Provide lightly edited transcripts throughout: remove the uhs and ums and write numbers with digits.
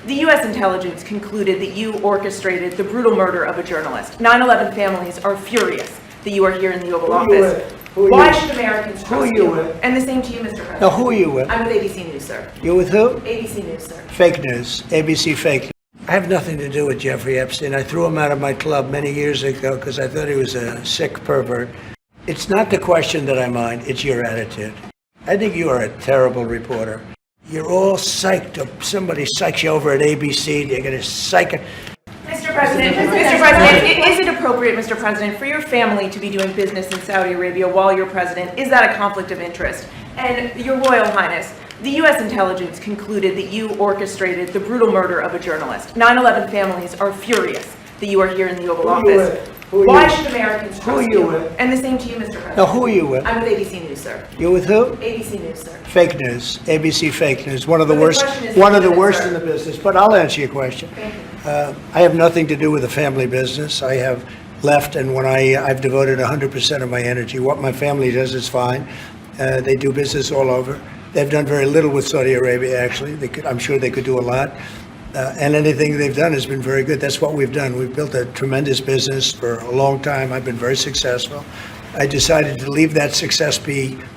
The U.S. intelligence concluded that you orchestrated the brutal murder of a journalist. 9/11 families are furious that you are here in the Oval Office. Why should Americans trust you? And the same to you, Mr. President. Now, who are you with? I'm with ABC News, sir. You're with who? ABC News, sir. Fake news. ABC fake news. I have nothing to do with Jeffrey Epstein. I threw him out of my club many years ago because I thought he was a sick pervert. It's not the question that I mind, it's your attitude. I think you are a terrible reporter. You're all psyched up. Somebody psychs you over at ABC. They're going to psych it. Mr. President, is it appropriate, Mr. President, for your family to be doing business in Saudi Arabia while you're president? Is that a conflict of interest? And your Royal Highness, the U.S. intelligence concluded that you orchestrated the brutal murder of a journalist. 9/11 families are furious that you are here in the Oval Office. Why should Americans trust you? And the same to you, Mr. President. Now, who are you with? I'm with ABC News, sir. You're with who? ABC News, sir. Fake news. ABC fake news. One of the But the worst. question is One of the legitimate, worst sir. in the business. But I'll answer your question. Thank you. I have nothing to do with the family business. I have left, and when I've devoted 100% of my energy. What my family does is fine. They do business all over. They've done very little with Saudi Arabia, actually. I'm sure they could do a lot. And anything they've done has been very good. That's what we've done. We've built a tremendous business for a long time. I've been very successful. I decided to leave that success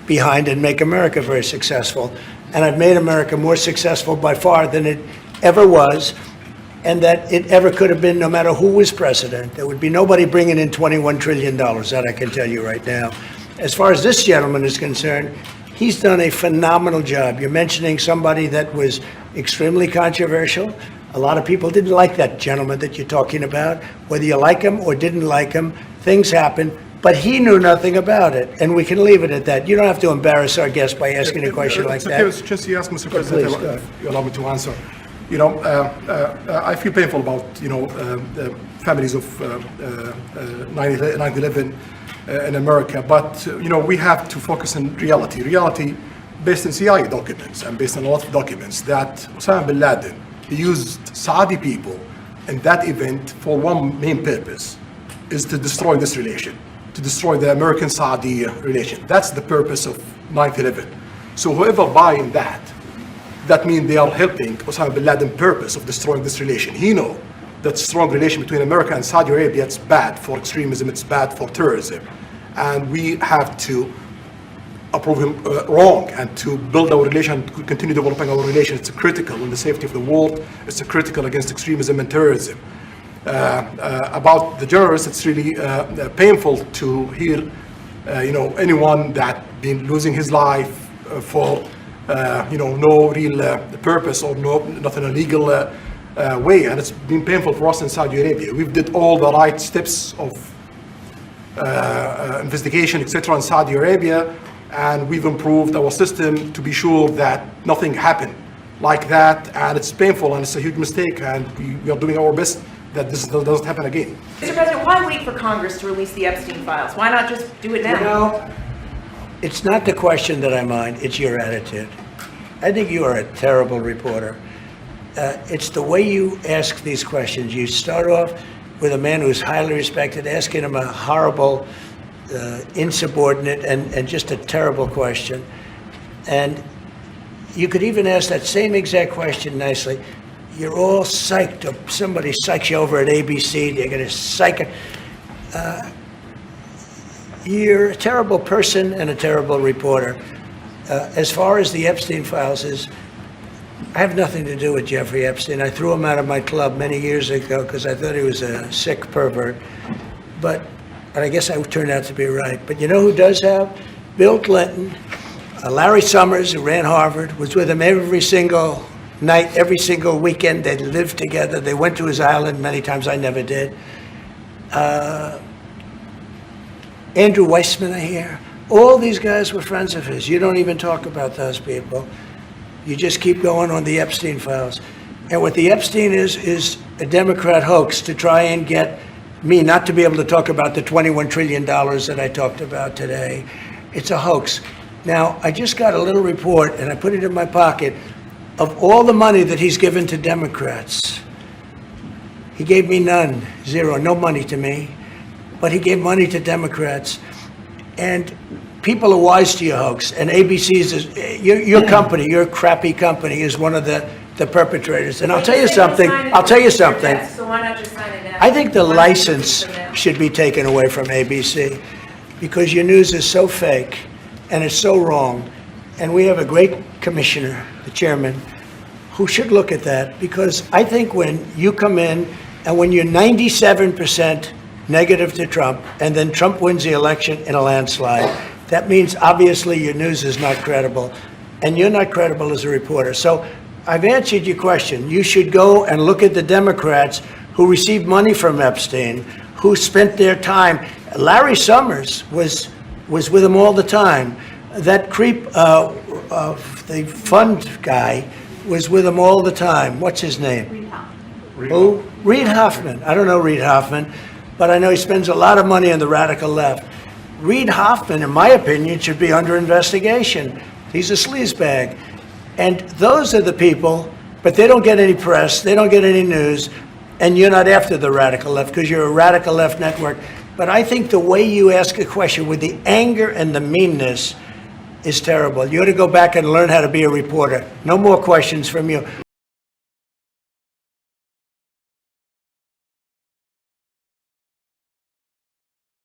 behind and make America very successful. And I've made America more successful by far than it ever was, and that it ever could have been, no matter who was president. There would be nobody bringing in $21 trillion, that I can tell you right now. As far as this gentleman is concerned, he's done a phenomenal job. You're mentioning somebody that was extremely controversial. A lot of people didn't like that gentleman that you're talking about. Whether you like him or didn't like him, things happen. But he knew nothing about it, and we can leave it at that. You don't have to embarrass our guest by asking a question like that. Okay, just you ask, Mr. President, please, if you allow me to answer. You know, I feel painful about, the families of 9/11 in America, but, we have to focus on reality. Reality based on CIA documents and based on a lot of documents that Osama bin Laden used Saudi people in that event for one main purpose, is to destroy this relation, to destroy the American-Saudi relation. That's the purpose of 9/11. So whoever buying that means they are helping Osama bin Laden's purpose of destroying this relation. He knows that strong relation between America and Saudi Arabia, it's bad for extremism, it's bad for terrorism. And we have to approve him wrong and to build our relation, to continue developing our relation. It's critical in the safety of the world. It's critical against extremism and terrorism. About the journalists, it's really painful to hear, anyone that been losing his life for, no real purpose or not in a legal way. And it's been painful for us in Saudi Arabia. We've did all the right steps of investigation, etc. in Saudi Arabia, and we've improved our system to be sure that nothing happened like that, and it's painful and it's a huge mistake, and we are doing our best that this doesn't happen again. Mr. President, why wait for Congress to release the Epstein files? Why not just do it now? It's not the question that I mind, it's your attitude. I think you are a terrible reporter. It's the way you ask these questions. You start off with a man who's highly respected, asking him a horrible, insubordinate, and just a terrible question. And you could even ask that same exact question nicely. You're all psyched up. Somebody psychs you over at ABC. They're going to psych it. You're a terrible person and a terrible reporter. As far as the Epstein files is, I have nothing to do with Jeffrey Epstein. I threw him out of my club many years ago because I thought he was a sick pervert. But I guess I turned out to be right. But you know who does have? Bill Clinton, Larry Summers, who ran Harvard, was with him every single night, every single weekend. They lived together. They went to his island many times. I never did. Andrew Weissman, I hear. All these guys were friends of his. You don't even talk about those people. You just keep going on the Epstein files. And what the Epstein is a Democrat hoax to try and get me not to be able to talk about the $21 trillion that I talked about today. It's a hoax. Now, I just got a little report, and I put it in my pocket, of all the money that he's given to Democrats. He gave me none, zero, no money to me. But he gave money to Democrats. And people are wise to your hoax. And ABC's, your company, your crappy company, is one of the the perpetrators. And I'll But tell you say signed something, it I'll tell you with your something. desk, so why not just sign it now? I think the Why not just license keep them now? should be taken away from ABC because your news is so fake and it's so wrong. And we have a great commissioner, the chairman, who should look at that because I think when you come in and when you're 97% negative to Trump and then Trump wins the election in a landslide, that means obviously your news is not credible and you're not credible as a reporter. So I've answered your question. You should go and look at the Democrats who received money from Epstein, who spent their time. Larry Summers was with him all the time. That creep of the fund guy was with him all the time. What's his name? Who? Reid Hoffman. I don't know Reid Hoffman, but I know he spends a lot of money on the radical left. Reid Hoffman, in my opinion, should be under investigation. He's a sleazebag. And those are the people, but they don't get any press, they don't get any news, and you're not after the radical left because you're a radical left network. But I think the way you ask a question with the anger and the meanness is terrible. You ought to go back and learn how to be a reporter. No more questions from you.